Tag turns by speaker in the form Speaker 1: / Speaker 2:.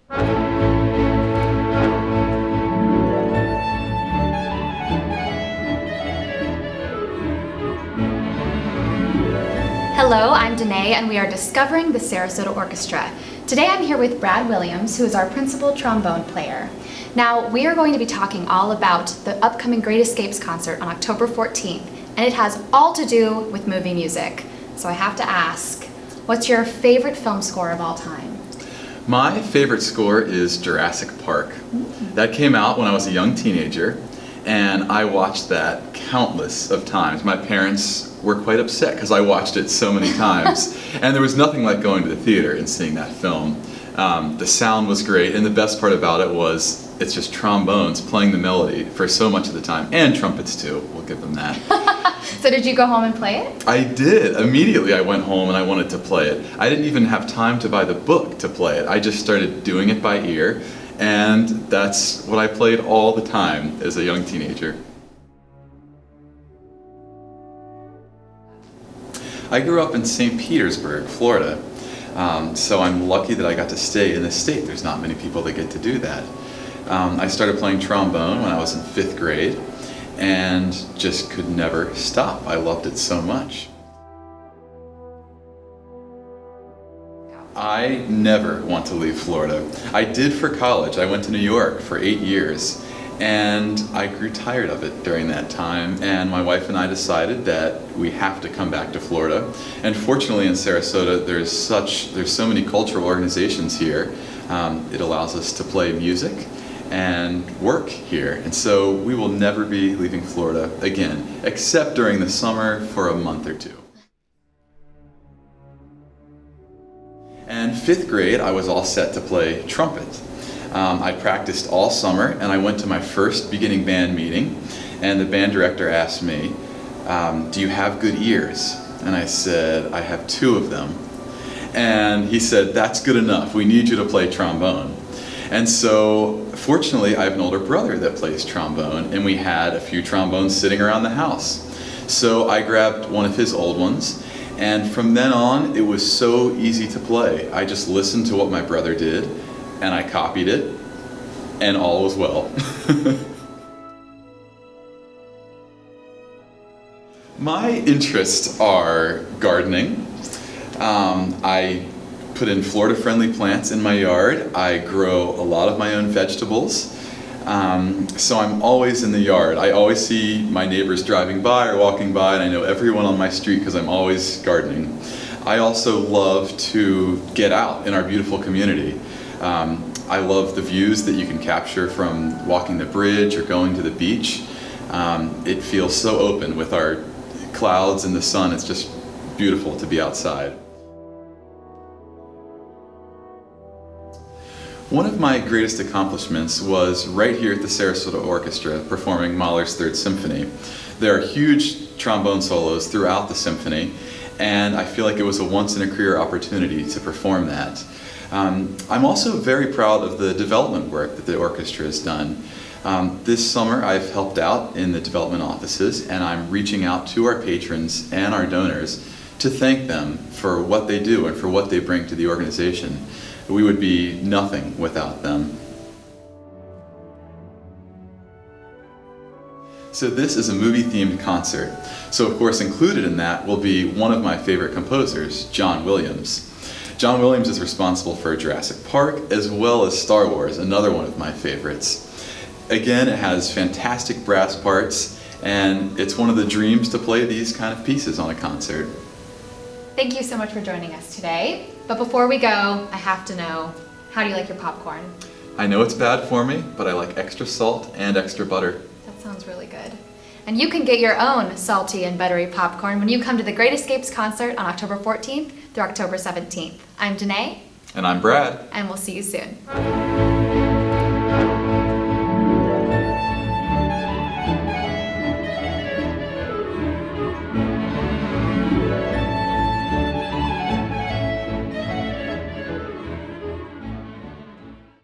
Speaker 1: Hello, I'm Danae, and we are discovering the Sarasota Orchestra. Today I'm here with Brad Williams, who is our principal trombone player. Now, we are going to be talking all about the upcoming Great Escapes concert on October 14th, and it has all to do with movie music. So I have to ask, what's your favorite film score of all time?
Speaker 2: My favorite score is Jurassic Park. That came out when I was a young teenager, and I watched that countless of times. My parents were quite upset because I watched it so many times, and there was nothing like going to the theater and seeing that film. The sound was great, and the best part about it was it's just trombones playing the melody for so much of the time, and trumpets too, we'll give them that.
Speaker 1: So did you go home and play it?
Speaker 2: I did. Immediately I went home and I wanted to play it. I didn't even have time to buy the book to play it. I just started doing it by ear, and that's what I played all the time as a young teenager. I grew up in St. Petersburg, Florida, so I'm lucky that I got to stay in the state. There's not many people that get to do that. I started playing trombone when I was in 5th grade and just could never stop. I loved it so much. I never want to leave Florida. I did for college. I went to New York for 8 years. And I grew tired of it during that time, and my wife and I decided that we have to come back to Florida. And fortunately in Sarasota there's so many cultural organizations here. It allows us to play music and work here, and so we will never be leaving Florida again, except during the summer for a month or two. And 5th grade I was all set to play trumpet. I practiced all summer, and I went to my first beginning band meeting, and the band director asked me, do you have good ears? And I said, I have 2 of them. And he said, that's good enough, we need you to play trombone. And so fortunately I have an older brother that plays trombone, and we had a few trombones sitting around the house. So I grabbed one of his old ones, and from then on it was so easy to play. I just listened to what my brother did, and I copied it, and all was well. My interests are gardening. I put in Florida-friendly plants in my yard. I grow a lot of my own vegetables. So I'm always in the yard. I always see my neighbors driving by or walking by, and I know everyone on my street because I'm always gardening. I also love to get out in our beautiful community. I love the views that you can capture from walking the bridge or going to the beach. It feels so open with our clouds and the sun. It's just beautiful to be outside. One of my greatest accomplishments was right here at the Sarasota Orchestra performing Mahler's Third Symphony. There are huge trombone solos throughout the symphony, and I feel like it was a once-in-a-career opportunity to perform that. I'm also very proud of the development work that the orchestra has done. This summer I've helped out in the development offices, and I'm reaching out to our patrons and our donors to thank them for what they do and for what they bring to the organization. We would be nothing without them. So this is a movie-themed concert. So of course included in that will be one of my favorite composers, John Williams. John Williams is responsible for Jurassic Park as well as Star Wars, another one of my favorites. Again, it has fantastic brass parts, and it's one of the dreams to play these kind of pieces on a concert.
Speaker 1: Thank you so much for joining us today. But before we go, I have to know, how do you like your popcorn?
Speaker 2: I know it's bad for me, but I like extra salt and extra butter.
Speaker 1: That sounds really good. And you can get your own salty and buttery popcorn when you come to the Great Escapes concert on October 14th through October 17th. I'm Danae.
Speaker 2: And I'm Brad.
Speaker 1: And we'll see you soon.